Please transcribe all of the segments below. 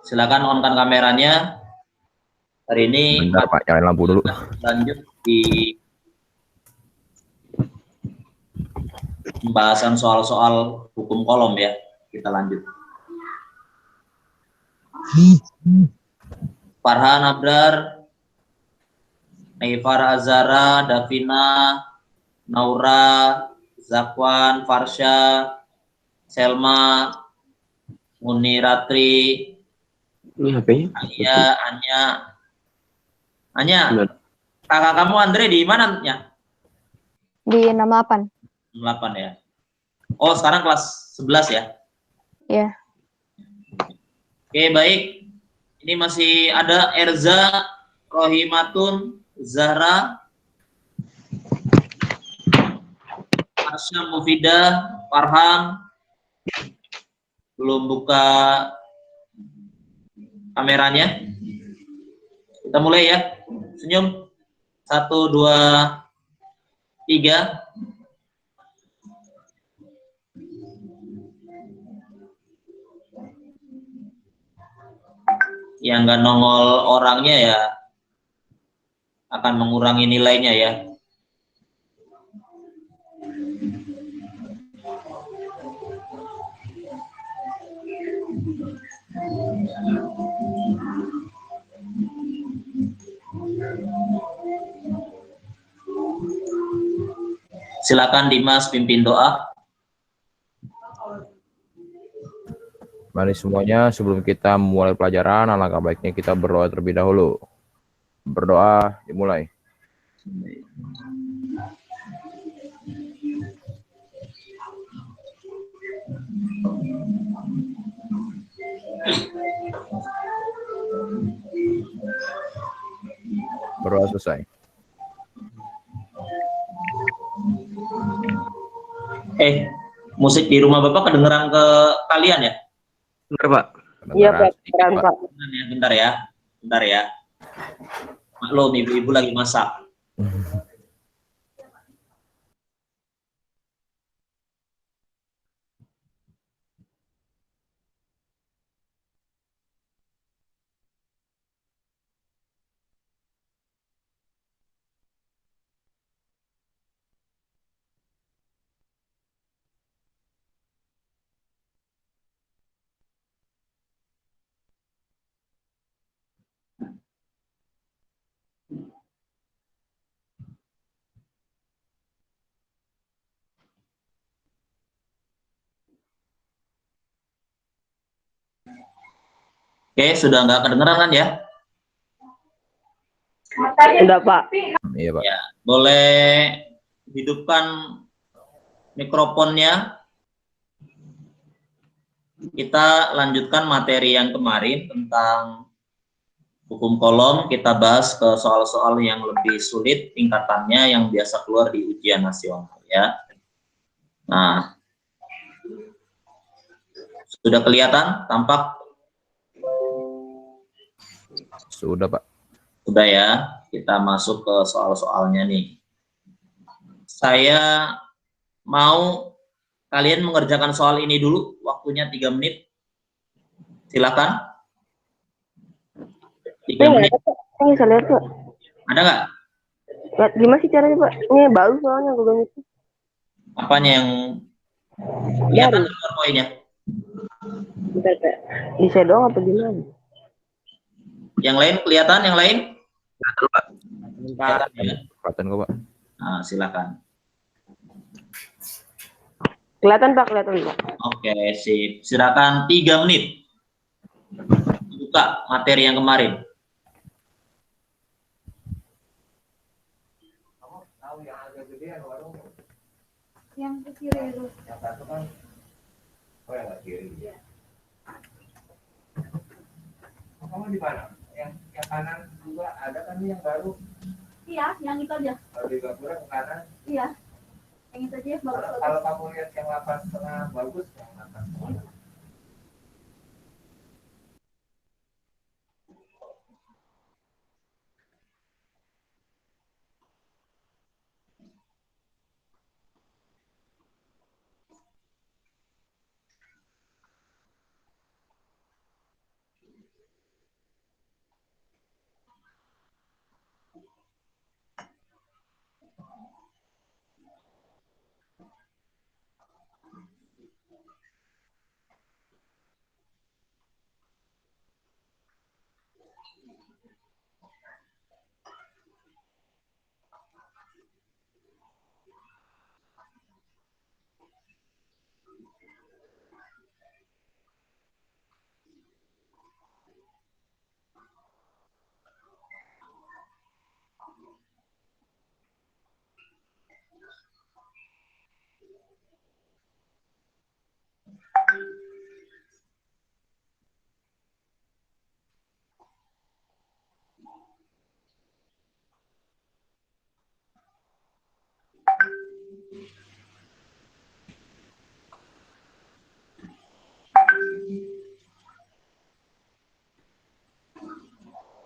Silakan on-kan kameranya. Hari ini bentar Pak, nyalain lampu dulu. Lanjut di pembahasan soal-soal hukum kolom ya. Kita lanjut. Farhan Abrar, Naifar Azara, Davina, Naura, Zakwan, Farsha, Selma, Muniratri, Ini HP-nya. Alia, Anya, kakak kamu Andre di mana ya? Di 68. 68 ya. Oh, sekarang kelas 11 ya? Iya. Oke, baik. Ini masih ada Erza, Rohimatun, Zahra, Arsya Mufidah, Farhan. Belum buka kameranya. Kita mulai ya. Senyum. 1, 2, 3. Yang nggak nongol orangnya ya akan mengurangi nilainya ya. Silakan Dimas pimpin doa. Mari semuanya, sebelum kita memulai pelajaran, alangkah baiknya kita berdoa terlebih dahulu. Berdoa, dimulai. Berdoa selesai. Musik di rumah Bapak kedengeran ke kalian ya? Benar, Pak. Iya, Pak. Sedikit, Pak. Bentar ya. Bentar ya. Maklum, ibu-ibu lagi masak. Oke, sudah nggak kedengeran kan ya? Udah, Pak. Iya, Pak. Ya, boleh hidupkan mikrofonnya. Kita lanjutkan materi yang kemarin tentang hukum kolom. Kita bahas ke soal-soal yang lebih sulit tingkatannya yang biasa keluar di ujian nasional ya. Nah, sudah kelihatan tampak? Sudah, Pak. Sudah ya. Kita masuk ke soal-soalnya nih. Saya mau kalian mengerjakan soal ini dulu, waktunya 3 menit. Silakan. 3 menit. Ini bisa lihat, Pak. Ada nggak? Lihat gimana sih caranya, Pak? Ini baru soalnya Google Meet. Apanya yang kelihatan PowerPoint-nya? Bentar, Pak. Bisa doang apa gimana? Yang lain kelihatan? Yang lain? Kelihatan ya? Kelihatan kok, Pak. Nah, silakan. Kelihatan, Pak. Kelihatan, Pak. Oke, sip. Silakan 3 menit. Buka materi yang kemarin. Yang ke kiri itu. Yang satu kan, oh yang nggak kiri. Iya. Kamu di mana? Yang kanan juga ada kan yang baru? Iya, yang itu aja. Kalau di Gapura ke kanan? Iya. Yang itu aja bagus. Kalau kamu lihat yang 8,5 bagus, yang 8,5.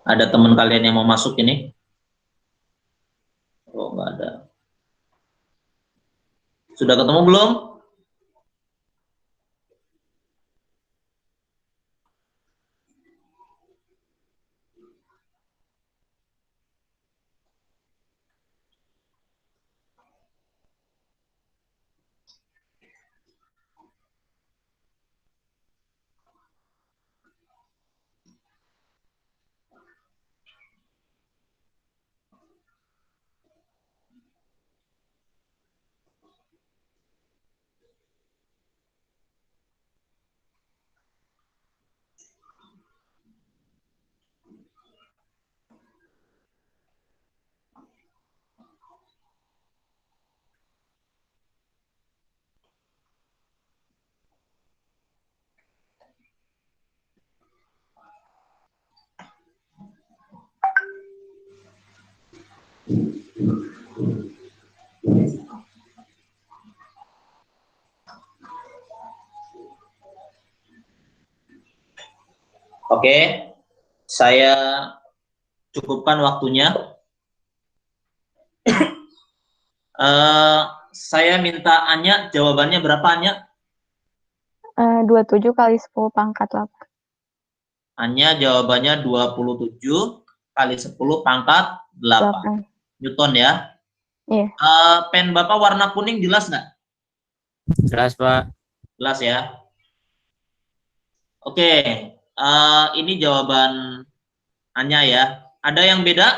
Ada teman kalian yang mau masuk ini? Oh, nggak ada. Sudah ketemu belum? Oke, saya cukupkan waktunya. Saya minta Anya, jawabannya berapa Anya? 27 kali 10 pangkat 8. Anya jawabannya 27 kali 10 pangkat 8. Newton ya? Iya. Pen Bapak warna kuning jelas nggak? Jelas, Pak. Jelas ya? Oke, ini jawaban Anya ya. Ada yang beda?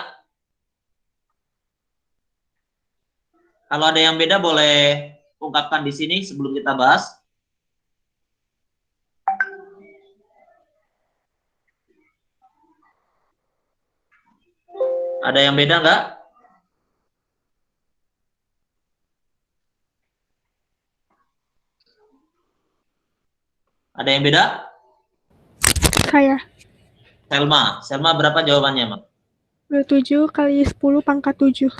Kalau ada yang beda boleh ungkapkan di sini sebelum kita bahas. Ada yang beda nggak? Ada yang beda? Saya. Selma berapa jawabannya, Mak? 27 kali 10 pangkat 7.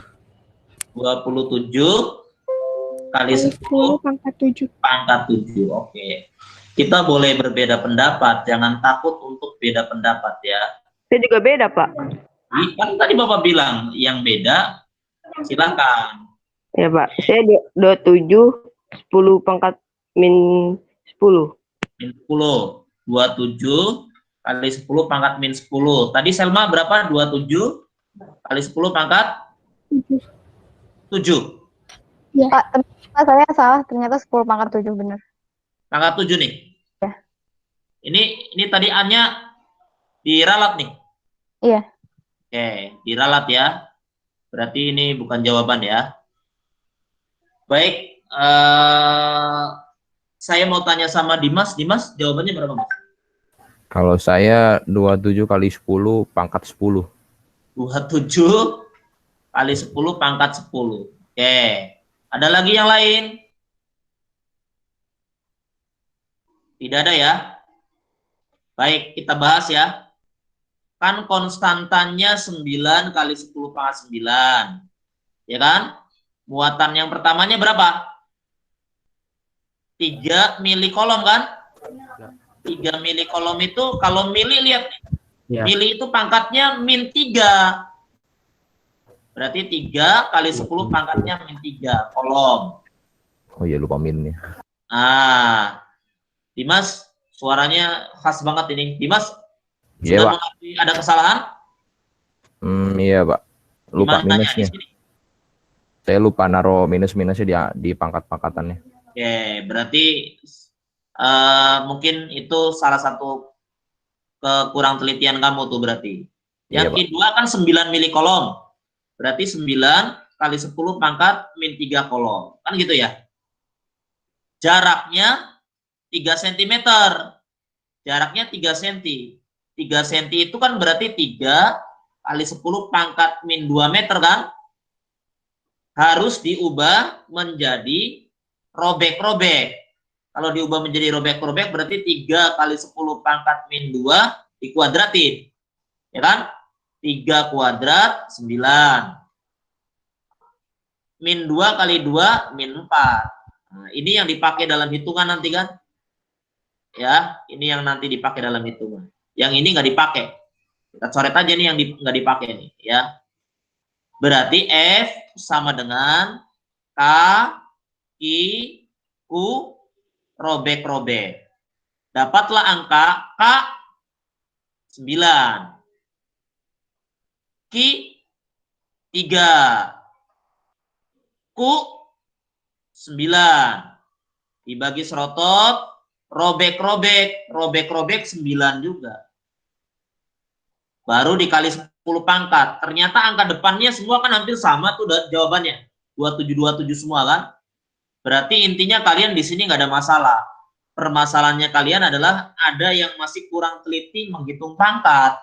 27 kali 10 pangkat 7. pangkat 7. Oke. Kita boleh berbeda pendapat, jangan takut untuk beda pendapat ya. Saya juga beda, Pak. Kan tadi Bapak bilang yang beda, silakan. Ya, Pak. Saya 27 10 pangkat min 10. Min 10. 27 kali 10 pangkat min 10. Tadi Selma berapa? 27 kali 10 pangkat 7. Ya. Pak, saya salah, ternyata 10 pangkat 7 benar. Pangkat 7 nih. Ya. Ini tadi A-nya diralat nih. Iya. Oke, diralat ya. Berarti ini bukan jawaban ya. Baik, saya mau tanya sama Dimas. Dimas, jawabannya berapa, Mas? Kalau saya 27 kali 10 pangkat 10. 27 kali 10 pangkat 10. Oke. Ada lagi yang lain? Tidak ada ya? Baik, kita bahas ya. Kan konstantannya 9 kali 10 pangkat 9. Ya kan? Muatan yang pertamanya berapa? 3 mili kolom kan? 3 mili kolom itu, kalau mili lihat. Ya. Mili itu pangkatnya min 3. Berarti 3 kali 10 pangkatnya min 3 kolom. Oh iya, lupa minnya. Dimas, suaranya khas banget ini. Dimas, Iya, sudah Pak. mengerti ada kesalahan? Iya, Pak. Lupa Gimana tanya di minusnya. sini? Saya lupa naruh minus-minusnya di pangkat-pangkatannya. Oke, berarti mungkin itu salah satu kekurang telitian kamu tuh berarti. Yang Iya, Pak. kedua kan 9 mili kolom. Berarti 9 kali 10 pangkat min 3 kolom. Kan gitu ya? jaraknya 3 cm. Jaraknya 3 cm. 3 cm itu kan berarti 3 kali 10 pangkat min 2 meter kan? Harus diubah menjadi robek-robek. Kalau diubah menjadi robek-robek berarti 3 kali 10 pangkat min 2 dikuadratin. Ya kan? 3 kuadrat 9. Min 2 kali 2 min 4. Nah, ini yang dipakai dalam hitungan nanti kan? Ya, ini yang nanti dipakai dalam hitungan. Yang ini nggak dipakai. Kita coret aja nih yang nggak dipakai nih, ya. Berarti F sama dengan K, Q, Q, robek-robek. Dapatlah angka K 9. Q 3. Q 9. Dibagi serotot, robek-robek. Robek-robek 9 juga. Baru dikali 10 pangkat. Ternyata angka depannya semua kan hampir sama tuh jawabannya. 2727 semua kan? Berarti intinya kalian di sini nggak ada masalah. Permasalahannya kalian adalah ada yang masih kurang teliti menghitung pangkat.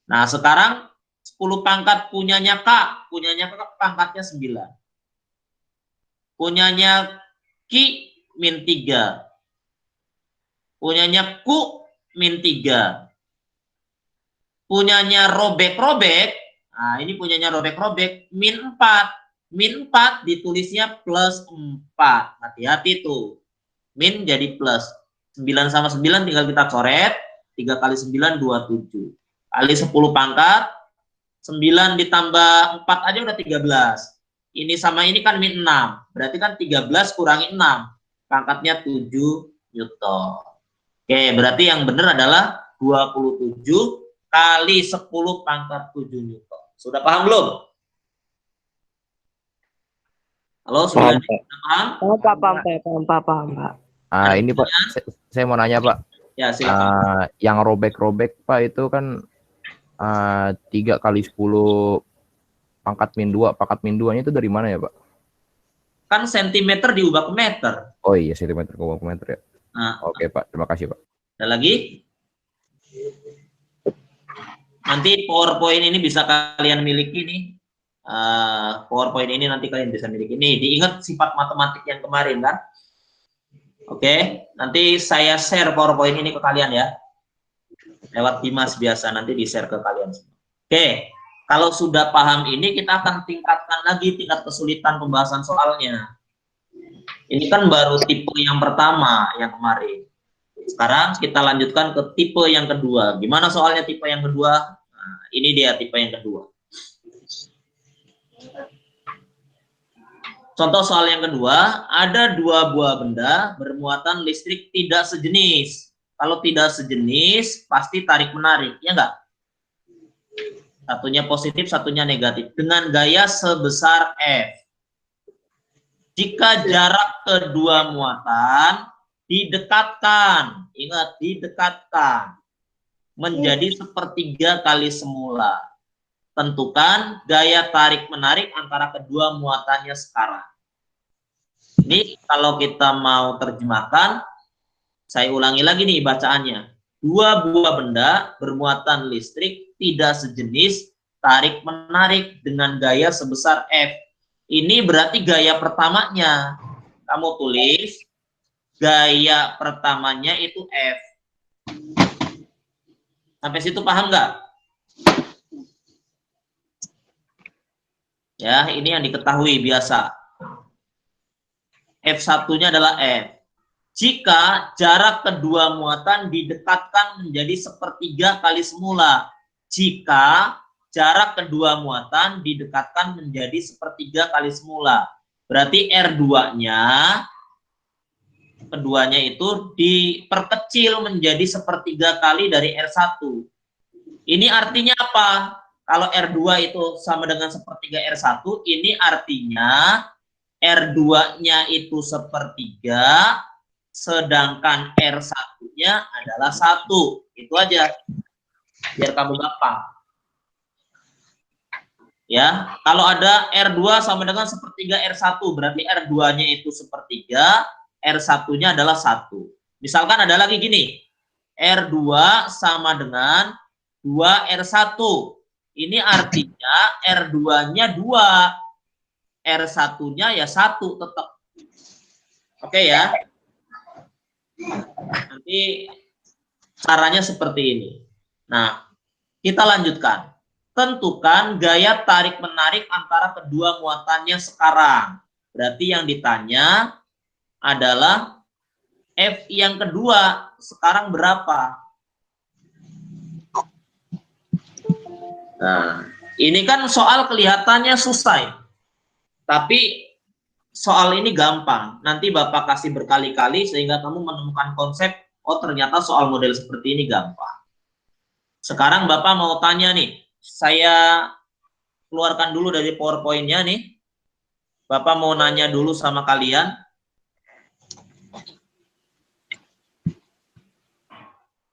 Nah, sekarang 10 pangkat punyanya K, punyanya K pangkatnya 9. Punyanya Ki min 3. Punyanya Ku min 3. Punyanya robek-robek, nah ini punyanya robek-robek, min 4. Min 4 ditulisnya plus 4. Hati-hati tuh. Min jadi plus. 9 sama 9 tinggal kita coret. 3 kali 9, 27. Kali 10 pangkat. 9 ditambah 4 aja udah 13. Ini sama ini kan min 6. Berarti kan 13 kurangi 6. Pangkatnya 7 Newton. Oke, berarti yang benar adalah 27 kali 10 pangkat 7 Newton. Sudah paham belum? Halo, sudah paham? Paham, Pak. Ah, ini Pak, saya mau nanya Pak. Ya, silakan. Yang robek-robek Pak itu kan 3 kali 10 pangkat min 2. Pangkat min 2-nya itu dari mana ya Pak? Kan sentimeter diubah ke meter. Oh iya, sentimeter ke meter ya. Nah, Oke Pak, terima kasih Pak. ada lagi? Nanti PowerPoint ini bisa kalian miliki nih. PowerPoint ini nanti kalian bisa miliki. Nih, diingat sifat matematik yang kemarin kan? Oke, nanti saya share PowerPoint ini ke kalian ya. Lewat Dimas biasa, nanti di-share ke kalian. Oke, kalau sudah paham ini, kita akan tingkatkan lagi tingkat kesulitan pembahasan soalnya. Ini kan baru tipe yang pertama, yang kemarin. Sekarang kita lanjutkan ke tipe yang kedua. Gimana soalnya tipe yang kedua? Nah, ini dia tipe yang kedua. Contoh soal yang kedua, ada 2 buah benda bermuatan listrik tidak sejenis. Kalau tidak sejenis, pasti tarik-menarik, ya enggak? Satunya positif, satunya negatif. Dengan gaya sebesar F. Jika jarak kedua muatan didekatkan, ingat didekatkan, menjadi sepertiga kali semula. Tentukan gaya tarik-menarik antara kedua muatannya sekarang. Ini kalau kita mau terjemahkan, saya ulangi lagi nih bacaannya. 2 buah benda bermuatan listrik tidak sejenis tarik-menarik dengan gaya sebesar F. Ini berarti gaya pertamanya. Kamu tulis gaya pertamanya itu F. Sampai situ paham nggak? Ya, ini yang diketahui biasa. F1-nya adalah F. Jika jarak kedua muatan didekatkan menjadi sepertiga kali semula. Jika jarak kedua muatan didekatkan menjadi sepertiga kali semula. Berarti R2-nya, keduanya itu diperkecil menjadi sepertiga kali dari R1. Ini artinya apa? Kalau R2 itu sama dengan sepertiga R1, ini artinya R2-nya itu sepertiga, sedangkan R1-nya adalah 1. Itu aja. Biar kamu gampang. Ya, kalau ada R2 sama dengan sepertiga R1, berarti R2-nya itu sepertiga, R1-nya adalah 1. Misalkan ada lagi gini, R2 sama dengan 2R1. Ini artinya R2-nya 2, R1-nya ya 1 tetap. Oke ya. Nanti caranya seperti ini. Nah, kita lanjutkan. Tentukan gaya tarik-menarik antara kedua muatannya sekarang. Berarti yang ditanya adalah F yang kedua sekarang berapa? Nah, ini kan soal kelihatannya susah. Tapi soal ini gampang. Nanti Bapak kasih berkali-kali sehingga kamu menemukan konsep, oh ternyata soal model seperti ini gampang. Sekarang Bapak mau tanya nih, saya keluarkan dulu dari PowerPoint-nya nih. Bapak mau nanya dulu sama kalian.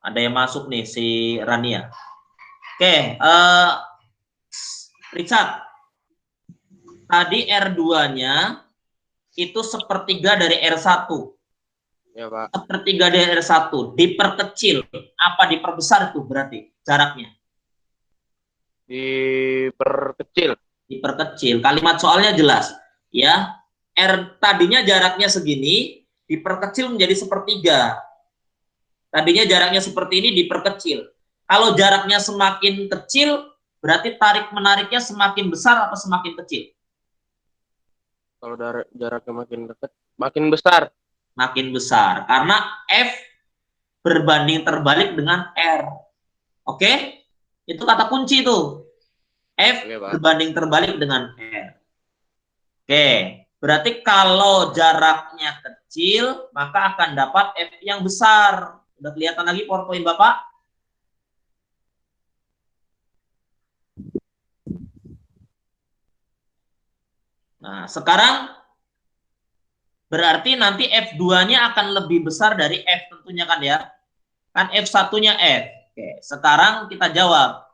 Ada yang masuk nih, si Rania. Oke, Richard. Tadi R2-nya itu sepertiga dari R1. Ya, Pak. Sepertiga dari R1. Diperkecil. Apa diperbesar itu berarti jaraknya? Diperkecil. Diperkecil. Kalimat soalnya jelas. Ya, R tadinya jaraknya segini, diperkecil menjadi sepertiga. Tadinya jaraknya seperti ini, diperkecil. Kalau jaraknya semakin kecil, berarti tarik-menariknya semakin besar atau semakin kecil? Kalau jaraknya makin dekat, makin besar. Makin besar. Karena F berbanding terbalik dengan R. Oke? Itu kata kunci itu. F Oke, Pak. berbanding terbalik dengan R. Oke. Berarti kalau jaraknya kecil, maka akan dapat F yang besar. Udah kelihatan lagi PowerPoint Bapak? Nah, sekarang berarti nanti F2-nya akan lebih besar dari F tentunya kan ya. Kan F1-nya F. Oke, sekarang kita jawab.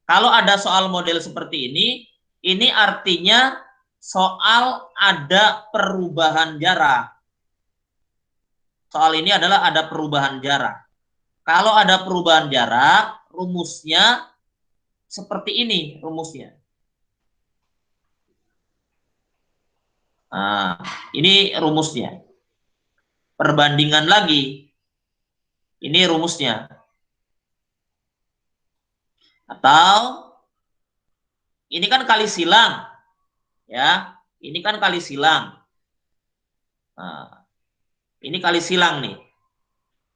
Kalau ada soal model seperti ini artinya soal ada perubahan jarak. Soal ini adalah ada perubahan jarak. Kalau ada perubahan jarak, rumusnya seperti ini rumusnya. Nah, ini rumusnya. Perbandingan lagi. Ini rumusnya. Atau ini kan kali silang. Ya, ini kan kali silang. Nah, ini kali silang nih.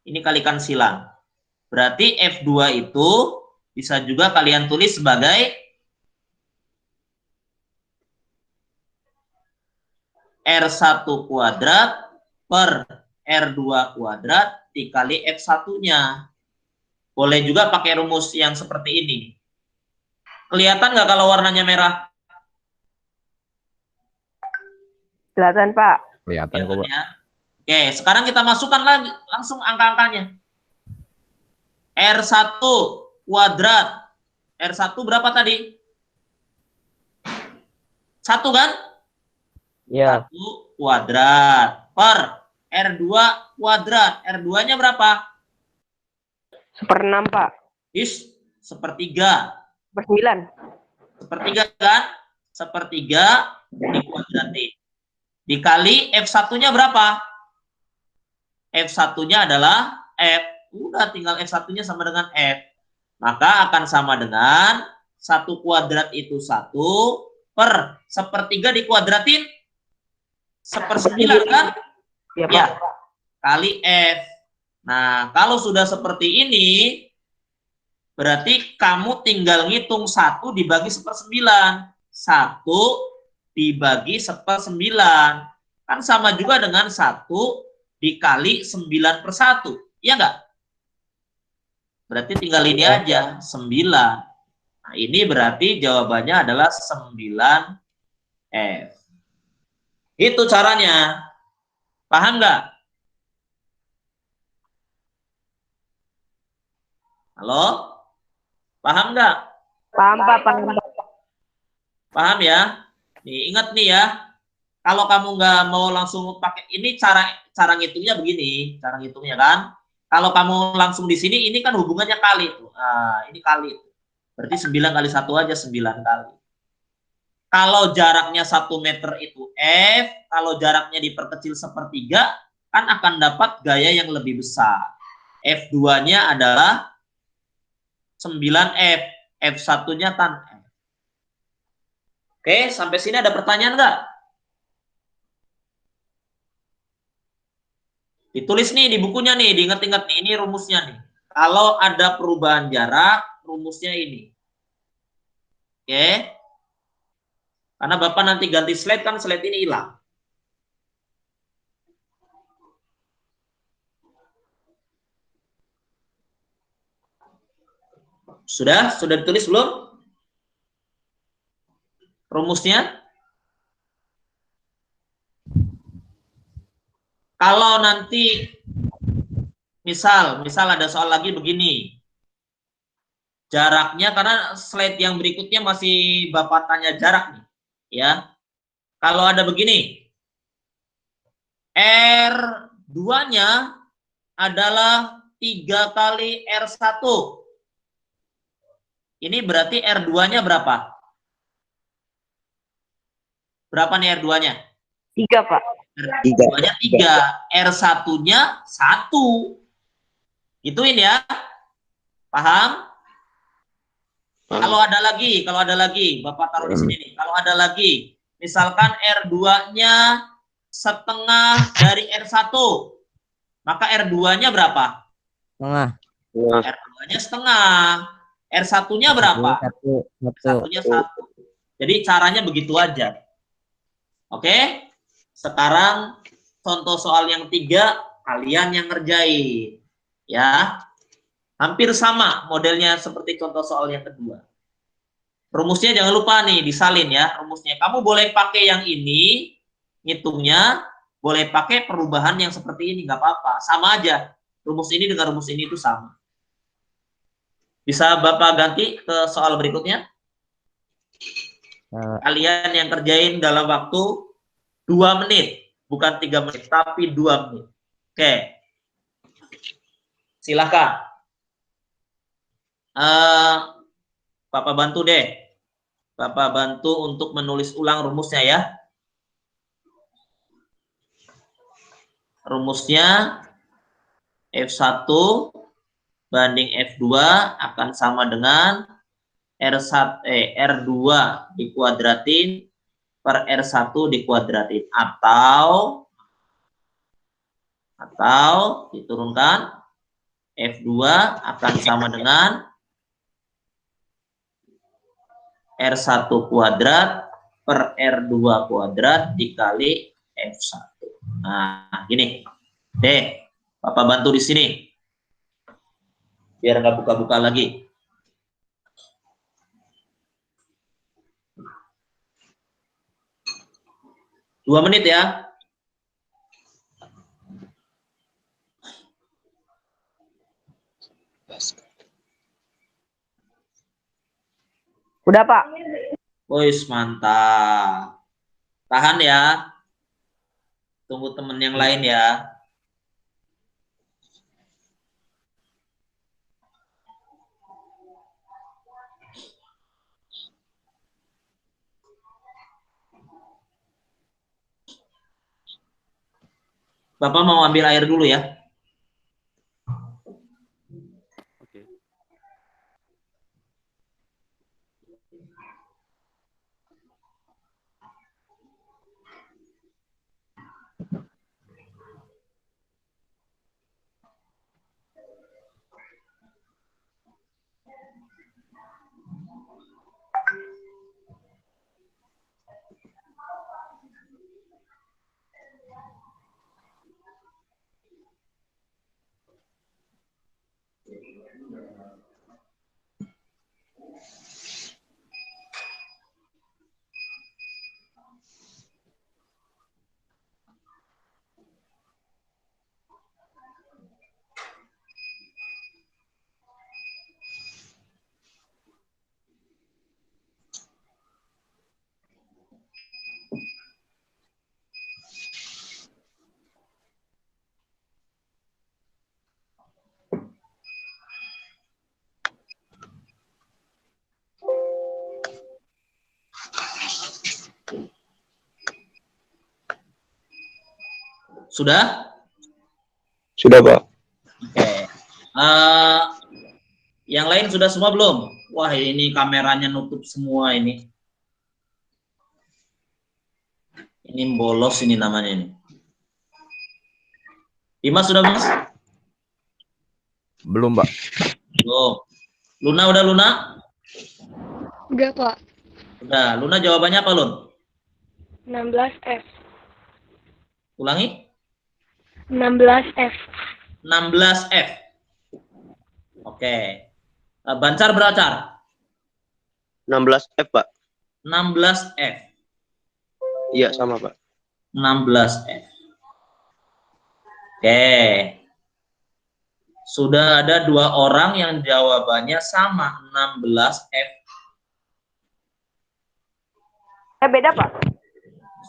Ini kalikan silang. Berarti F2 itu bisa juga kalian tulis sebagai R1 kuadrat per R2 kuadrat dikali F1-nya. Boleh juga pakai rumus yang seperti ini. Kelihatan nggak kalau warnanya merah? Kelihatan, Pak. Kelihatan kok, Pak. Ya. Oke, sekarang kita masukkan lagi langsung angka-angkanya. R1 kuadrat. R1 berapa tadi? 1 kan? Ya. 1 kuadrat per R2 kuadrat. R2-nya berapa? 1/6, Pak. Is sepertiga. 1/9. Sepertiga kan? Sepertiga dikuadratin. Dikali F1-nya berapa? F1-nya adalah F. Udah tinggal F1-nya sama dengan F. Maka akan sama dengan 1 kuadrat itu 1 per sepertiga dikuadratin 1/9 kan? Ya, Pak. Ya. Kali F. Nah, kalau sudah seperti ini, berarti kamu tinggal ngitung 1 dibagi 1/9. 1 dibagi 1/9. Kan sama juga dengan 1 dikali 9/1. Iya nggak? Berarti tinggal ini aja, 9. Nah, ini berarti jawabannya adalah 9F. Itu caranya. Paham nggak? Halo? Paham nggak? Paham, Pak. Paham. Paham ya? Nih, ingat nih ya. Kalau kamu nggak mau langsung pakai ini, cara ngitungnya begini, cara ngitungnya kan. Kalau kamu langsung di sini, ini kan hubungannya kali tuh. Nah, ini kali. Berarti 9 kali 1 aja 9 kali. Kalau jaraknya 1 meter itu F, kalau jaraknya diperkecil sepertiga, kan akan dapat gaya yang lebih besar. F2-nya adalah 9F, F1-nya tan F. Oke, sampai sini ada pertanyaan nggak? Ditulis nih di bukunya nih, diingat-ingat nih, ini rumusnya nih. Kalau ada perubahan jarak, rumusnya ini. Oke. Karena Bapak nanti ganti slide, kan slide ini hilang. Sudah ditulis belum? Rumusnya? Kalau nanti misal ada soal lagi begini. Jaraknya, karena slide yang berikutnya masih Bapak tanya jarak nih, ya. Kalau ada begini, R2-nya adalah 3 kali R1. Ini berarti R2-nya berapa? Berapa nih R2-nya? 3, Pak. R2-nya 3, R1-nya 1. Gituin ya. Paham? Kalau ada lagi, Bapak taruh di sini nih. Kalau ada lagi, misalkan R2-nya setengah dari R1, maka R2-nya berapa? Setengah. R2-nya setengah. R1-nya berapa? R1-nya 1. Jadi caranya begitu aja. Oke? Sekarang contoh soal yang 3, kalian yang ngerjain. Ya. Hampir sama modelnya seperti contoh soal yang kedua. Rumusnya jangan lupa nih, disalin ya rumusnya. Kamu boleh pakai yang ini, ngitungnya, boleh pakai perubahan yang seperti ini, nggak apa-apa. Sama aja. Rumus ini dengan rumus ini itu sama. Bisa Bapak ganti ke soal berikutnya? Kalian yang kerjain dalam waktu 2 menit. Bukan 3 menit, tapi 2 menit. Oke. Silakan. Bapak bantu deh. Bapak bantu untuk menulis ulang rumusnya ya. Rumusnya F1 banding F2 akan sama dengan R2 dikuadratin per R1 dikuadratin. Atau diturunkan F2 akan sama dengan R1 kuadrat per R2 kuadrat dikali F1. Nah, gini. Deh, Bapak bantu di sini. Biar nggak buka-buka lagi. Dua menit ya. Udah, Pak. Wis, mantap. Tahan ya. Tunggu temen yang lain ya. Bapak mau ambil air dulu ya. Sudah? Sudah, Pak. Oke. Yang lain sudah semua belum? Wah, ini kameranya nutup semua ini. Ini bolos ini namanya ini. Dimas sudah, Mas? Belum, Pak. Belum. Luna udah, Luna? Udah, Pak. Udah. Luna jawabannya apa, Lun? 16F. Ulangi. 16F. 16F. Oke. Bancar beracar. 16F, Pak. 16F. Iya, sama, Pak. 16F. Oke. Sudah ada 2 orang yang jawabannya sama, 16F. Beda, Pak.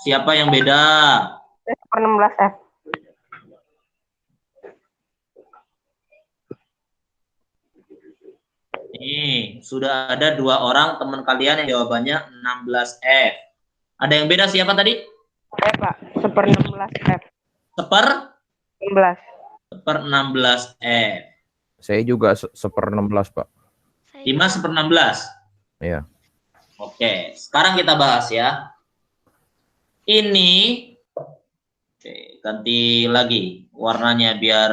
Siapa yang beda? Per 16F. Nih, sudah ada 2 orang teman kalian yang jawabannya 16F. Ada yang beda siapa tadi? Pak. Seper 16F. Seper 16. seper 16F. Saya juga seper 16, Pak. Dimas seper 16. Iya. Oke, sekarang kita bahas ya. Ini, oke, ganti lagi warnanya biar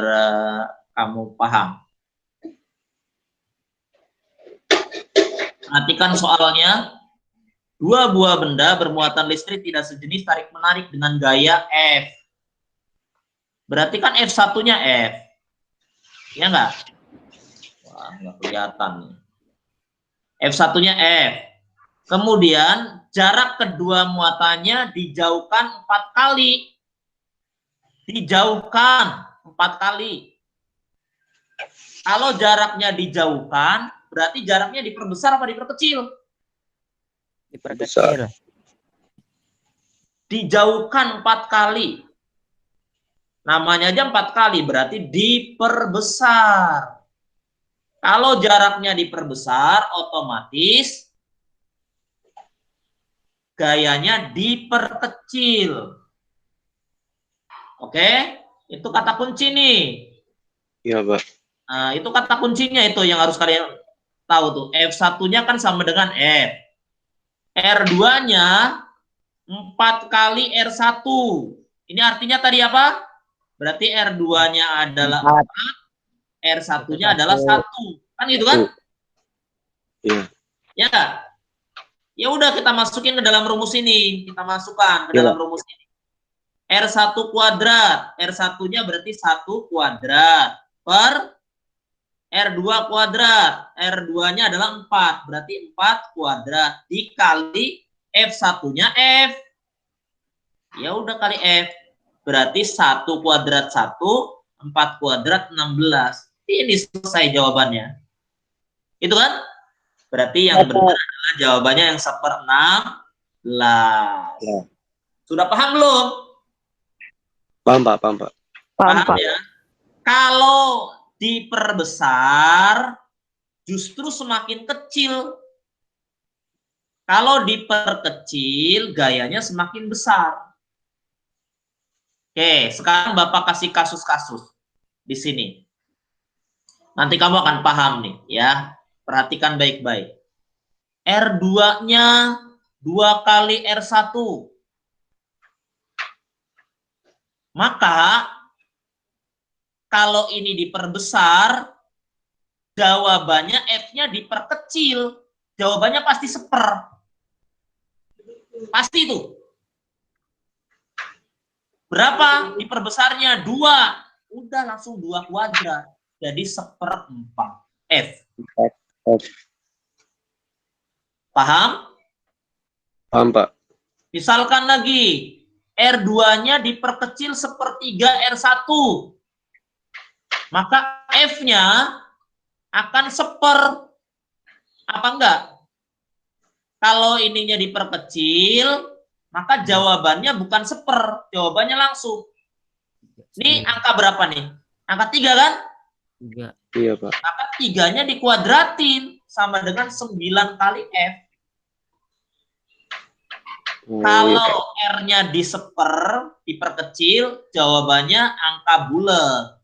kamu paham. Perhatikan soalnya. 2 buah benda bermuatan listrik tidak sejenis tarik-menarik dengan gaya F. Berarti kan F1-nya F. Ya enggak? Wah, nggak kelihatan nih. F1-nya F. Kemudian jarak kedua muatannya dijauhkan 4 kali. Dijauhkan 4 kali. Kalau jaraknya dijauhkan, berarti jaraknya diperbesar apa diperkecil? Diperkecil. Dijauhkan 4 kali. Namanya aja 4 kali, berarti diperbesar. Kalau jaraknya diperbesar, otomatis gayanya diperkecil. Oke? Itu kata kunci nih. Iya, Pak. Nah, itu kata kuncinya itu yang harus kalian tahu tuh. F1-nya kan sama dengan F. R2-nya 4 kali R1. Ini artinya tadi apa? Berarti R2-nya adalah 4, R1-nya adalah 1. Kan gitu kan? Iya. Ya. Ya udah kita masukin ke dalam rumus ini. Kita masukkan ke dalam rumus ini. R1 kuadrat. R1-nya berarti 1 kuadrat per R2 kuadrat. R2-nya adalah 4. Berarti 4 kuadrat dikali F1-nya F. Ya udah kali F. Berarti 1 kuadrat 1, 4 kuadrat 16. Ini selesai jawabannya. Itu kan? Berarti yang benar adalah jawabannya yang seper 16. Ya. Sudah paham belum? Paham, Pak. Paham, Pak. Paham ya? Kalau diperbesar, justru semakin kecil. Kalau diperkecil, gayanya semakin besar. Oke, sekarang Bapak kasih kasus-kasus di sini. Nanti kamu akan paham nih, ya. Perhatikan baik-baik. R2-nya 2 kali R1. Maka, kalau ini diperbesar, jawabannya F-nya diperkecil. Jawabannya pasti seper. Pasti itu. Berapa diperbesarnya? 2. Udah langsung 2 kuadrat. Jadi 1/4 F. Paham? Paham, Pak. Misalkan lagi, R2-nya diperkecil 1/3 R1. Maka F-nya akan seper. Apa enggak? Kalau ininya diperkecil, maka jawabannya bukan seper. Jawabannya langsung. Ini angka berapa nih? Angka 3 kan? 3. Iya, Pak. Maka 3-nya dikuadratin. Sama dengan 9 kali F. Oh, iya, Pak. Kalau R-nya diperkecil, jawabannya angka bulat.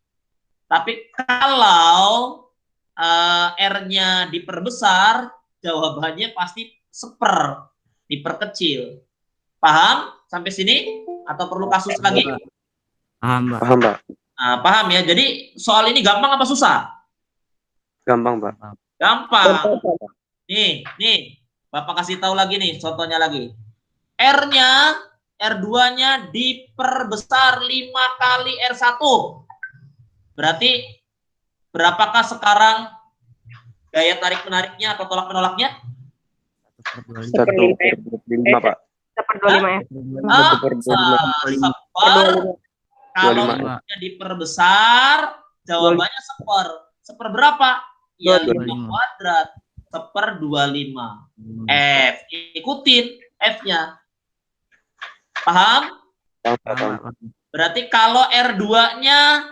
Tapi kalau R-nya diperbesar, jawabannya pasti seper, diperkecil. Paham sampai sini? Atau perlu kasus lagi? Paham, Pak. Paham, Pak. Nah, paham ya? Jadi soal ini gampang apa susah? Gampang, Pak. Gampang. Nih, Bapak kasih tahu lagi nih, contohnya lagi. R-nya, R2-nya diperbesar 5 kali R1. Berarti berapakah sekarang gaya tarik-menariknya atau tolak-menolaknya? 1/5, Pak. 1/25 F. 1/25. Kalau R-nya diperbesar, jawabannya seper. Seper berapa? Ya 5 kuadrat. Seper 25. F. Ikutin F-nya. Paham? Paham. Berarti kalau R2-nya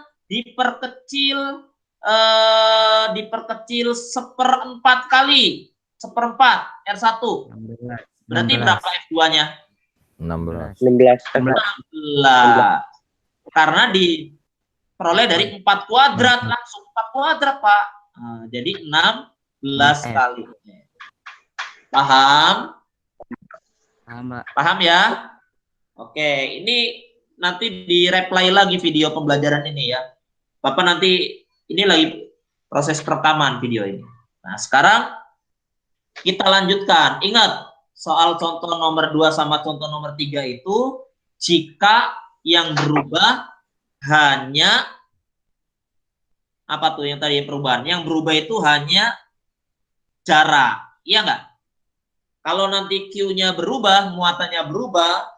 diperkecil seperempat kali. Seperempat R1. Berarti berapa F2-nya? 16. 16. Karena diperoleh dari 4 kuadrat. Langsung 4 kuadrat, Pak. Nah, jadi 16 kali. Paham? Paham ya? Oke, ini nanti di-reply lagi video pembelajaran ini ya. Bapak nanti, ini lagi proses perekaman video ini. Nah, sekarang kita lanjutkan. Ingat, soal contoh nomor 2 sama contoh nomor 3 itu, jika yang berubah hanya, apa tuh yang tadi perubahan? Yang berubah itu hanya jarak. Iya nggak? Kalau nanti Q-nya berubah, muatannya berubah,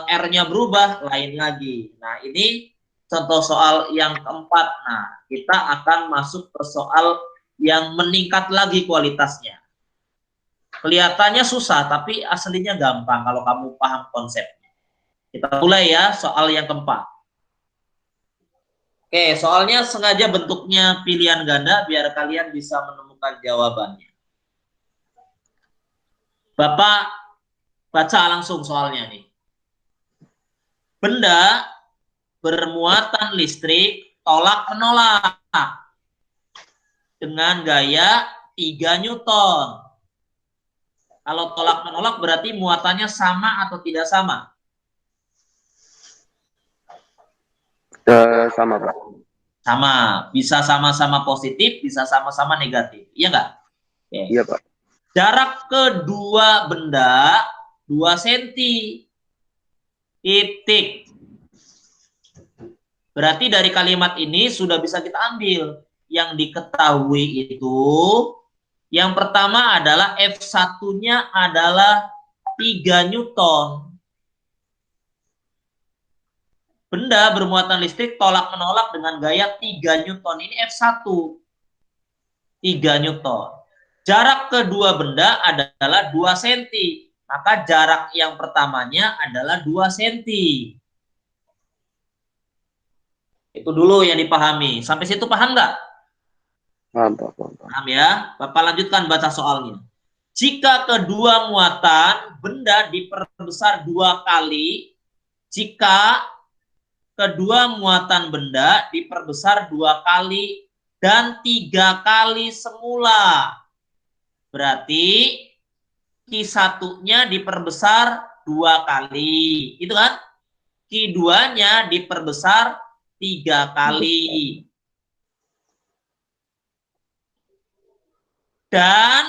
R-nya berubah, lain lagi. Nah, ini contoh soal yang keempat. Nah, kita akan masuk ke soal yang meningkat lagi kualitasnya. Kelihatannya susah, tapi aslinya gampang kalau kamu paham konsepnya. Kita mulai ya, soal yang keempat. Oke, soalnya sengaja bentuknya pilihan ganda, biar kalian bisa menemukan jawabannya. Bapak baca langsung soalnya nih. Benda bermuatan listrik tolak-menolak dengan gaya 3 Newton. Kalau tolak-menolak berarti muatannya sama atau tidak sama? Sama, Pak. Sama. Bisa sama-sama positif, bisa sama-sama negatif. Iya nggak? Oke. Iya, Pak. Jarak kedua benda 2 cm. Titik. Berarti dari kalimat ini sudah bisa kita ambil. Yang diketahui itu, yang pertama adalah F1-nya adalah 3 Newton. Benda bermuatan listrik tolak-menolak dengan gaya 3 Newton. Ini F1. 3 Newton. Jarak kedua benda adalah 2 cm. Maka jarak yang pertamanya adalah 2 cm. Itu dulu yang dipahami. Sampai situ paham nggak? Paham, Pak. Paham ya? Bapak lanjutkan baca soalnya. Jika kedua muatan benda diperbesar 2 kali, jika kedua muatan benda diperbesar 2 kali dan 3 kali semula, berarti Q1-nya diperbesar 2 kali. Itu kan? Q2-nya diperbesar 3 kali. Dan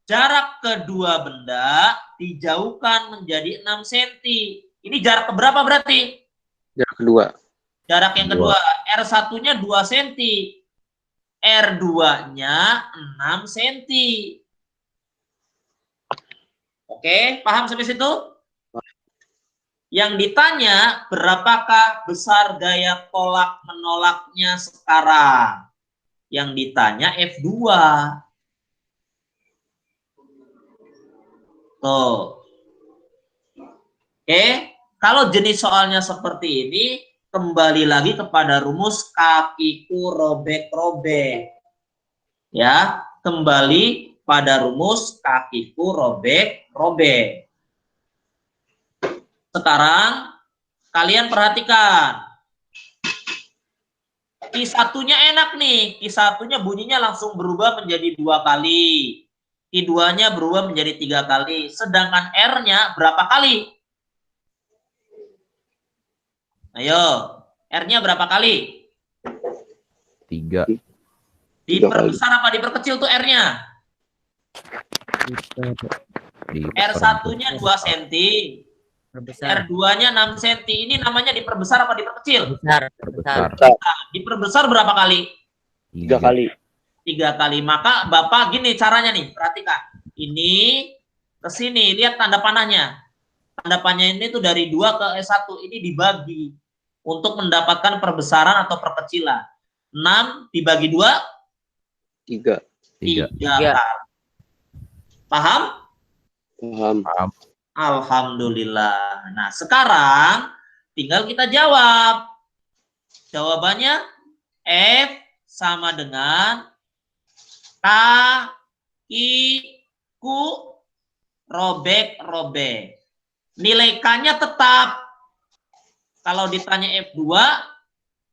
jarak kedua benda dijauhkan menjadi 6 cm. Ini jarak keberapa berarti? Jarak kedua. Jarak yang kedua. R1-nya 2 cm. R2-nya 6 cm. Oke, paham sampai situ? Yang ditanya, berapakah besar gaya tolak menolaknya sekarang? Yang ditanya F2. Tuh. Oke, kalau jenis soalnya seperti ini, kembali lagi kepada rumus kakiku robek-robek. Ya, kembali pada rumus kakiku robek-robek. Sekarang kalian perhatikan. Q1-nya enak nih. Q1-nya bunyinya langsung berubah menjadi 2 kali. Q2-nya berubah menjadi 3 kali. Sedangkan R-nya berapa kali? Ayo, R-nya berapa kali? 3. Diperbesar apa diperkecil tuh R-nya? R1-nya 2 cm. R2-nya 6 cm. Ini namanya diperbesar apa diperkecil? Besar. Diperbesar berapa kali? 3 kali. 3 kali. Maka Bapak gini caranya nih, perhatikan. Ini ke sini, lihat tanda panahnya. Tanda panahnya ini tuh dari 2 ke S1. Ini dibagi untuk mendapatkan perbesaran atau perkecilan. 6 dibagi 2? 3. 3 kali. Paham? Paham. Alhamdulillah. Nah, sekarang tinggal kita jawab. Jawabannya F sama dengan K, I, Q, robek. Nilai K-nya tetap. Kalau ditanya F2,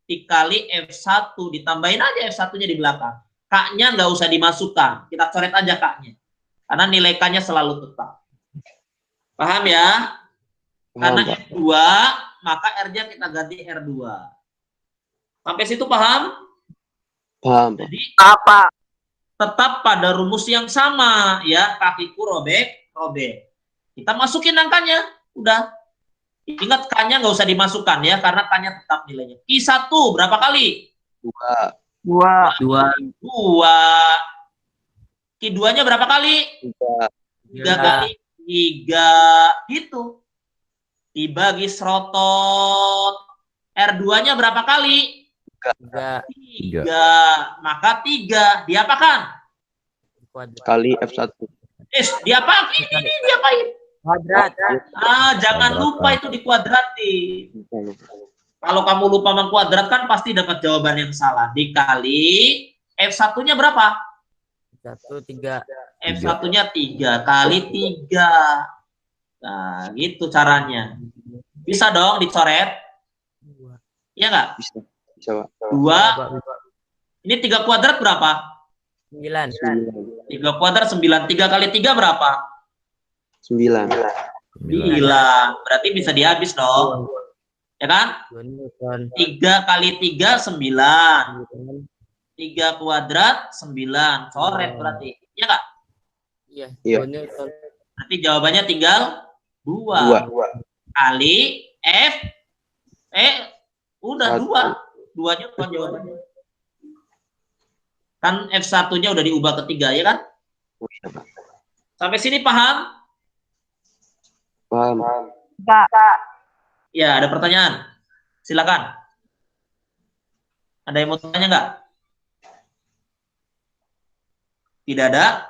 dikali F1. Ditambahin aja F1-nya di belakang. K-nya nggak usah dimasukkan. Kita coret aja K-nya. Karena nilai K-nya selalu tetap. Paham ya? Karena F2, maka R-nya kita ganti R2. Sampai situ paham? Paham. Jadi tetap pada rumus yang sama ya, kakiku robek. Kita masukin angkanya, udah. Ingat K-nya nggak usah dimasukkan ya, karena K-nya tetap nilainya. Q1 berapa kali? 2. 2. Q2-nya berapa kali? 3 kali. 3 gitu. Dibagi serotot. R2-nya berapa kali? 3. Maka 3 diapakan? Kali F1. Diapain? Ini diapain? Kuadrat. Jangan lupa itu dikuadratin. Kalau kamu lupa mengkuadratkan pasti dapat jawaban yang salah. Dikali F1-nya berapa? 3. F1-nya 3 kali 3. Nah, gitu caranya. Bisa dong dicoret? Iya nggak? Bisa, Pak. 2. Ini 3 kuadrat berapa? 9. 3 kuadrat 9. 3 kali 3 berapa? 9. 9. Berarti bisa dihabis dong. Ya kan? 3 kali 3, 9. 3 kuadrat, 9. Coret berarti. Iya nggak? Iya. Berarti jawabannya tinggal 2. Kali F. Udah 2. 2-nya bukan jawabannya. Kan F1-nya udah diubah ke 3, ya kan? Sampai sini paham? Paham. Ya, ada pertanyaan. Silakan. Ada yang mau tanya nggak? Tidak ada?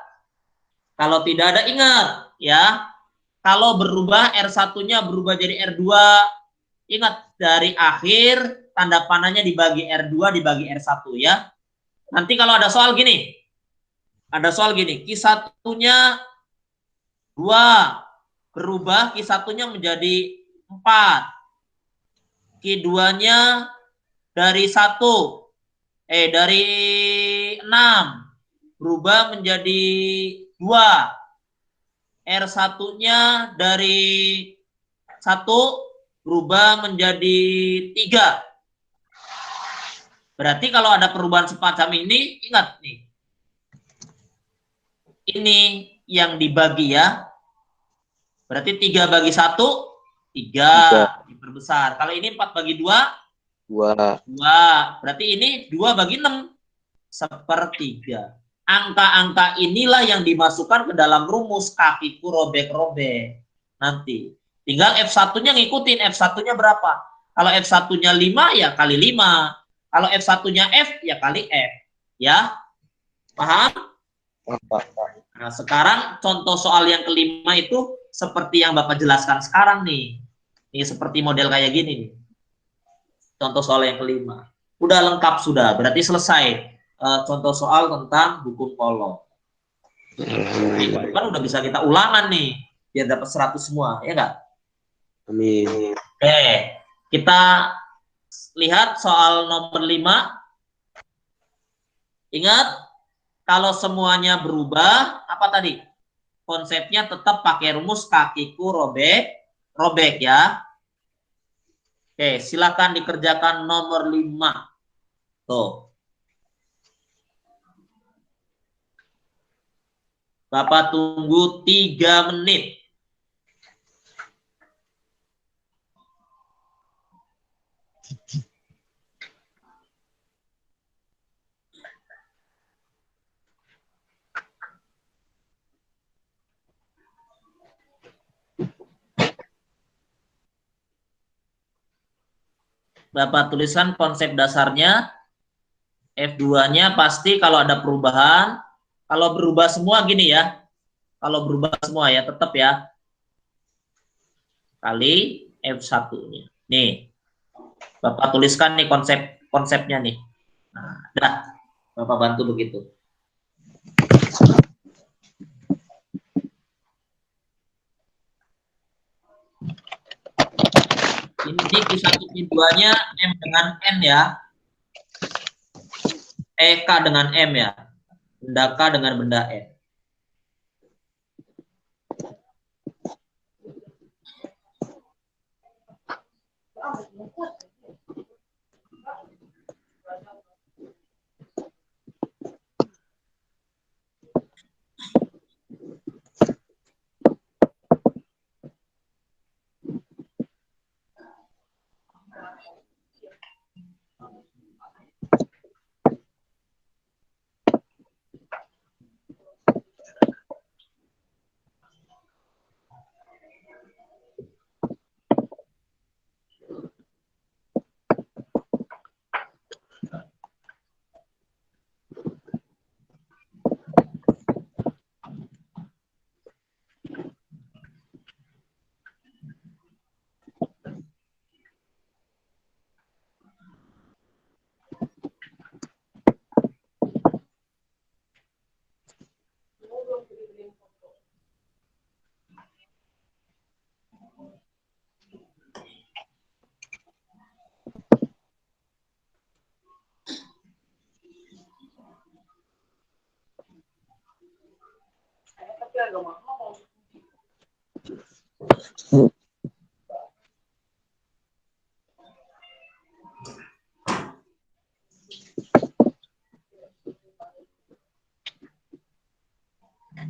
Kalau tidak ada, ingat ya. Kalau berubah R1-nya berubah jadi R2, ingat dari akhir tanda panahnya dibagi R2 dibagi R1 ya. Nanti kalau ada soal gini. Ada soal gini, Q1-nya 2 berubah, Q1-nya menjadi 4. Q2-nya dari 6 berubah menjadi 2. R1-nya dari 1 berubah menjadi 3. Berarti kalau ada perubahan semacam ini, ingat nih. Ini yang dibagi ya. Berarti 3 bagi 1, 3 diperbesar. Kalau ini 4 bagi 2, 2. Berarti ini 2 bagi 6, 1/3. Angka-angka inilah yang dimasukkan ke dalam rumus kakiku robek-robek. Nanti tinggal F1-nya ngikutin, F1-nya berapa? Kalau F1-nya 5 ya kali 5. Kalau F1-nya F ya kali F. Ya. Paham? Nah, sekarang contoh soal yang kelima itu seperti yang Bapak jelaskan sekarang nih. Ini seperti model kayak gini nih. Contoh soal yang kelima. Udah lengkap sudah, berarti selesai. Contoh soal tentang hukum kolom. Nah, itu kan udah bisa kita ulangan nih, biar dapat 100 semua, ya enggak? Amin. Oke, kita lihat soal nomor 5. Ingat, kalau semuanya berubah, apa tadi? Konsepnya tetap pakai rumus kakiku robek ya. Oke, silakan dikerjakan nomor 5. Tuh. Bapak tunggu 3 menit. Bapak tuliskan konsep dasarnya. F2-nya pasti kalau ada perubahan. Kalau berubah semua gini ya. Kalau berubah semua ya tetap ya. Kali F1-nya. Nih. Bapak tuliskan nih konsepnya nih. Nah, dah. Bapak bantu begitu. Ini Q1 Q2-nya M dengan N ya. K dengan M ya. Benda K dengan benda N.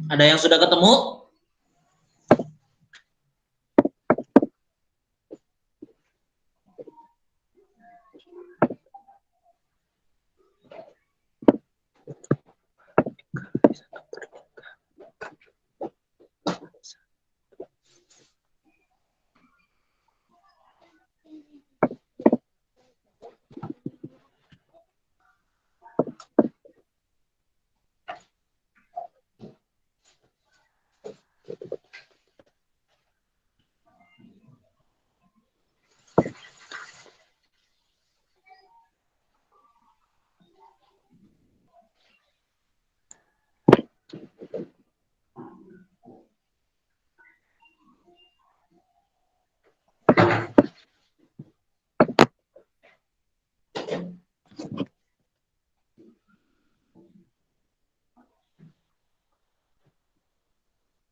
Ada yang sudah ketemu?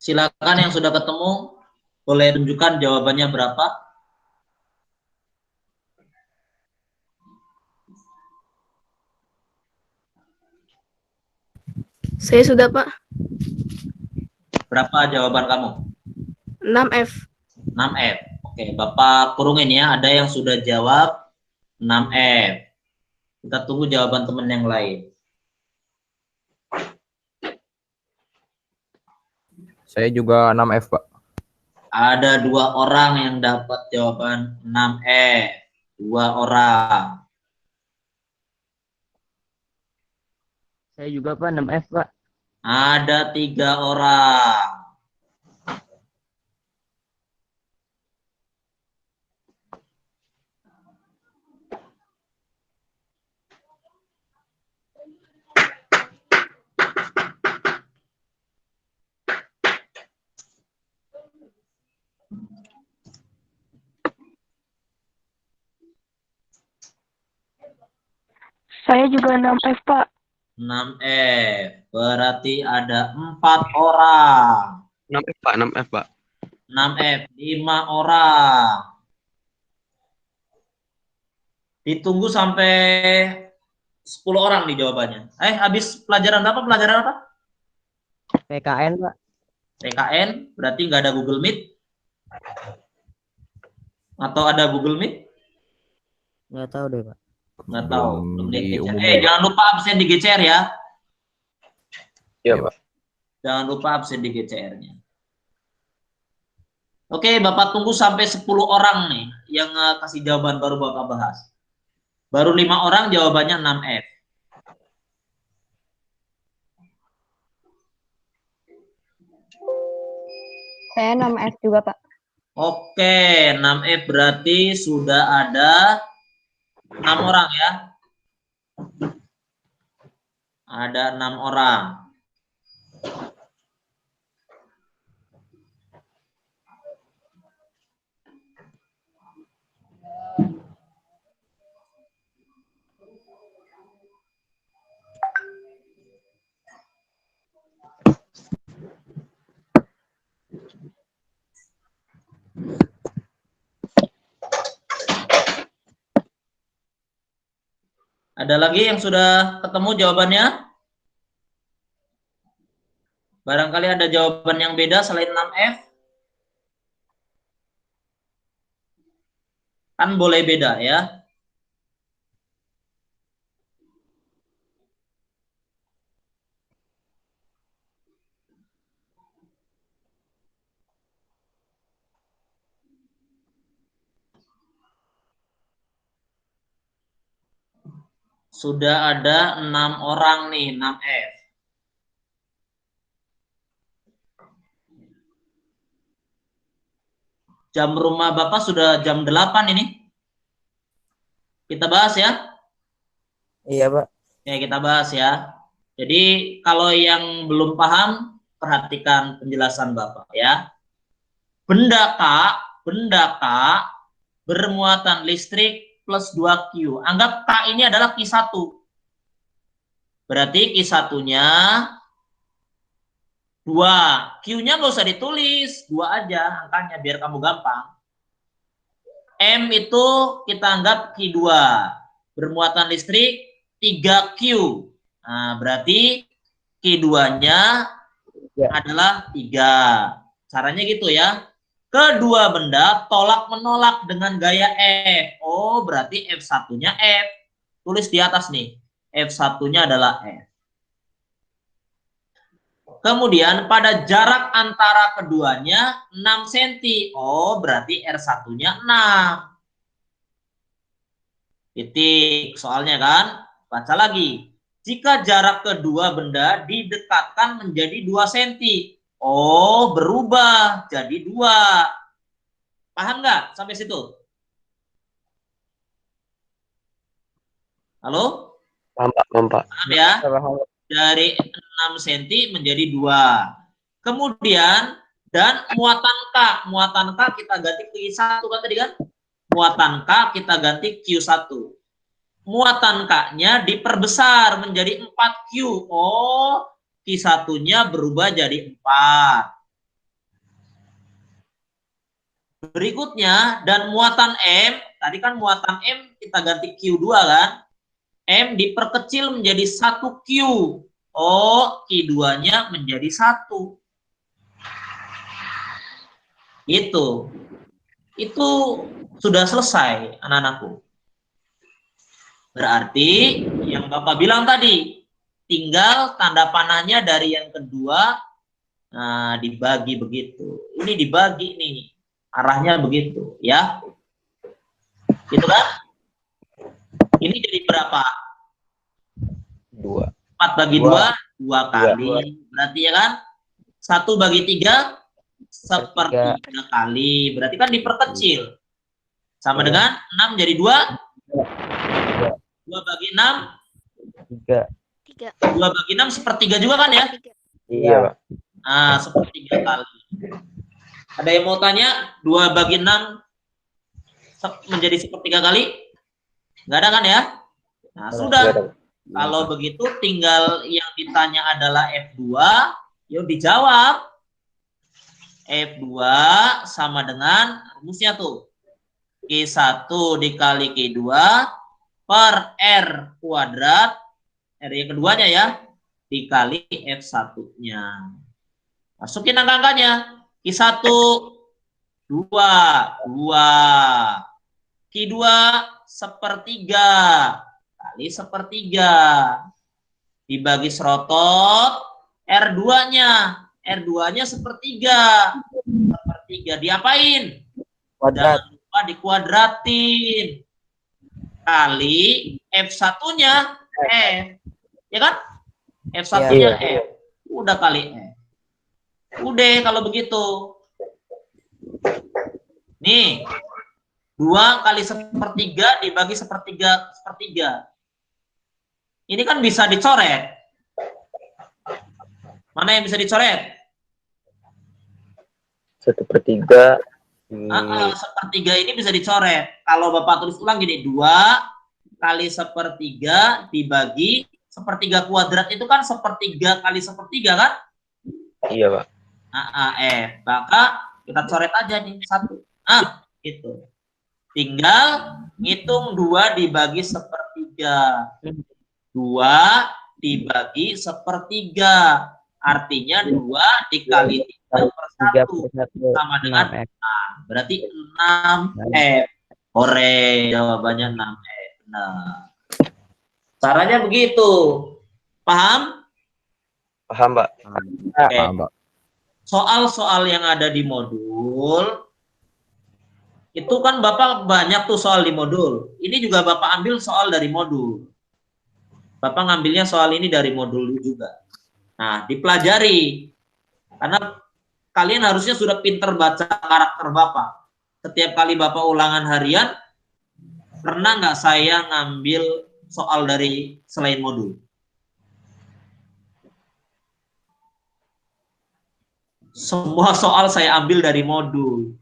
Silakan yang sudah ketemu, boleh tunjukkan jawabannya berapa. Saya sudah, Pak. Berapa jawaban kamu? 6F. 6F. Oke, Bapak kurungin ya. Ada yang sudah jawab 6F. Kita tunggu jawaban teman yang lain. Saya juga 6F, Pak. Ada 2 orang yang dapat jawaban 6F. 2 orang. Saya juga, Pak, 6F, Pak. Ada 3 orang. Saya juga 6F, Pak. 6F. Berarti ada 4 orang. 6F, Pak. 6F, Pak. 6F. 5 orang. Ditunggu sampai 10 orang nih jawabannya. Habis pelajaran apa? Pelajaran apa? PKN, Pak. PKN. Berarti nggak ada Google Meet? Atau ada Google Meet? Nggak tahu deh, Pak. Nggak tahu. Belum Belum lihat GCR. diumumin. Jangan lupa absen di GCR ya. Iya, Pak. Jangan lupa absen di GCR-nya. Oke, Bapak tunggu sampai 10 orang nih yang kasih jawaban baru Bapak bahas. Baru 5 orang jawabannya 6F. Saya 6F juga, Pak. Oke, 6F berarti sudah ada 6 orang ya. Ada 6 orang. Ada lagi yang sudah ketemu jawabannya? Barangkali ada jawaban yang beda selain 6F? Kan boleh beda ya. Sudah ada 6 orang nih, 6F. Jam rumah Bapak sudah jam 8 ini. Kita bahas ya. Iya, Pak. Ya, kita bahas ya. Jadi kalau yang belum paham, perhatikan penjelasan Bapak ya. Benda K bermuatan listrik plus 2Q. Anggap K ini adalah Q1. Berarti Q1-nya 2. Q-nya nggak usah ditulis, 2 aja angkanya biar kamu gampang. M itu kita anggap Q2. Bermuatan listrik 3Q. Nah, berarti Q2-nya adalah 3. Caranya gitu ya. Kedua benda tolak menolak dengan gaya F. Oh, berarti F1-nya F. Tulis di atas nih. F1-nya adalah F. Kemudian pada jarak antara keduanya 6 cm. Oh, berarti R1-nya 6. Titik. Soalnya kan. Baca lagi. Jika jarak kedua benda didekatkan menjadi 2 cm. Oh, berubah jadi 2. Paham nggak sampai situ? Halo? Paham, Pak. Paham ya? Dari 6 cm menjadi 2. Kemudian, dan muatan K. Muatan K kita ganti Q1 kan tadi kan? Muatan K kita ganti Q1. Muatan K-nya diperbesar menjadi 4Q. Oh, Q1-nya berubah jadi 4. Berikutnya, dan muatan M, tadi kan muatan M kita ganti Q2 kan? M diperkecil menjadi 1Q. Oh, Q2-nya menjadi 1. Itu sudah selesai, anak-anakku. Berarti, yang Bapak bilang tadi, tinggal tanda panahnya dari yang kedua, nah dibagi begitu. Ini dibagi nih, arahnya begitu, ya. Gitu kan? Ini jadi berapa? 2. 4 bagi 2, 2 kali. Berarti ya kan? 1 bagi 3, 1/3 kali. Berarti kan diperkecil. Sama dengan 6 jadi 2. 2 bagi 6. 3. 2 bagi 6 1/3 juga kan ya? Iya, Pak. Nah, 1/3 kali. Ada yang mau tanya? 2 bagi 6 menjadi 1/3 kali? Nggak ada kan ya? Nah, sudah. Kalau begitu tinggal yang ditanya adalah F2, yuk dijawab. F2 sama dengan rumusnya tuh. Q1 dikali Q2 per R kuadrat, R yang keduanya ya, dikali F1-nya. Masukin angka-angkanya. Q1, 2, Q2, sepertiga, kali sepertiga. Dibagi serotot, R2-nya sepertiga. Sepertiga diapain? Kuadrat. Jangan lupa dikuadratin. Kali F1-nya F. Ya kan? F1-nya F. Udah kali F. Udah kalau begitu. Nih. 2 kali sepertiga dibagi sepertiga. Ini kan bisa dicoret. Mana yang bisa dicoret? 1/3. Sepertiga ini bisa dicoret. Kalau Bapak tulis ulang gini, 2 kali sepertiga dibagi sepertiga kuadrat itu kan sepertiga kali sepertiga kan? Iya, Pak. Maka kita coret aja nih 1. Gitu. Tinggal ngitung 2 dibagi sepertiga. 2 dibagi sepertiga. Artinya 2 dikali 3/1 sama dengan 6. Berarti 6F. Hore, jawabannya 6F. Nah, caranya begitu. Paham? Paham, Pak. Oke. Paham, Pak. Soal-soal yang ada di modul, itu kan Bapak banyak tuh soal di modul. Ini juga Bapak ambil soal dari modul. Bapak ngambilnya soal ini dari modul juga. Nah, dipelajari. Karena kalian harusnya sudah pinter baca karakter Bapak. Setiap kali Bapak ulangan harian, pernah nggak saya ngambil soal dari selain modul? Semua soal saya ambil dari modul.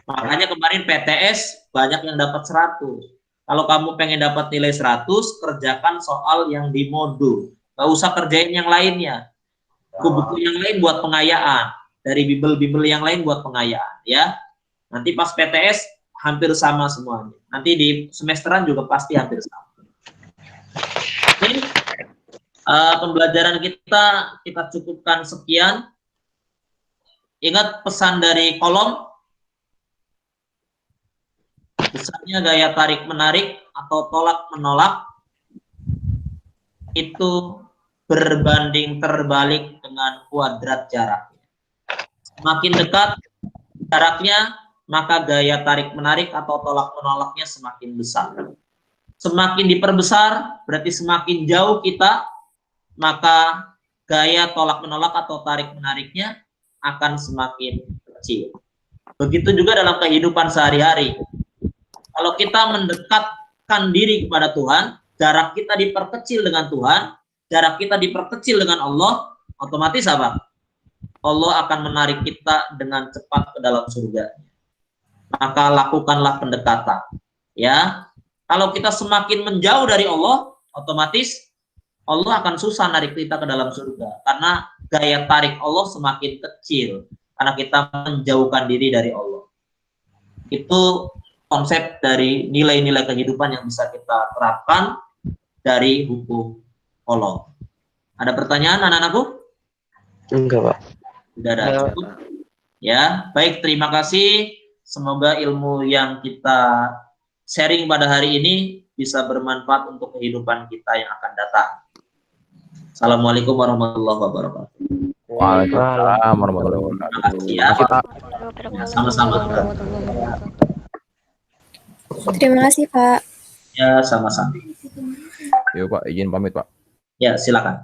Makanya kemarin PTS banyak yang dapat 100. Kalau kamu pengen dapat nilai 100, kerjakan soal yang di modul. Gak usah kerjain yang lainnya. Buku yang lain buat pengayaan. Dari bimbel-bimbel yang lain buat pengayaan. Ya. Nanti pas PTS hampir sama semuanya. Nanti di semesteran juga pasti hampir sama. Oke. Pembelajaran kita cukupkan sekian. Ingat pesan dari kolom. Pesannya gaya tarik-menarik atau tolak-menolak itu berbanding terbalik dengan kuadrat jaraknya. Semakin dekat jaraknya, maka gaya tarik-menarik atau tolak-menolaknya semakin besar. Semakin diperbesar, berarti semakin jauh kita, maka gaya tolak-menolak atau tarik-menariknya akan semakin kecil. Begitu juga dalam kehidupan sehari-hari. Kalau kita mendekatkan diri kepada Tuhan, jarak kita diperkecil dengan Tuhan, jarak kita diperkecil dengan Allah, otomatis apa? Allah akan menarik kita dengan cepat ke dalam surga. Maka lakukanlah pendekatan. Ya, kalau kita semakin menjauh dari Allah, otomatis Allah akan susah narik kita ke dalam surga. Karena gaya tarik Allah semakin kecil. Karena kita menjauhkan diri dari Allah. Itu konsep dari nilai-nilai kehidupan yang bisa kita terapkan dari hukum kolom. Ada pertanyaan anak-anakku? Enggak, Pak. Sudah ada cukup. Ya, baik, terima kasih. Semoga ilmu yang kita sharing pada hari ini bisa bermanfaat untuk kehidupan kita yang akan datang. Assalamualaikum warahmatullahi wabarakatuh. Waalaikumsalam warahmatullahi wabarakatuh. Terima kasih ya. Sama-sama. Terima kasih, Pak. Ya, sama-sama. Yuk Pak, izin pamit Pak. Ya, silakan.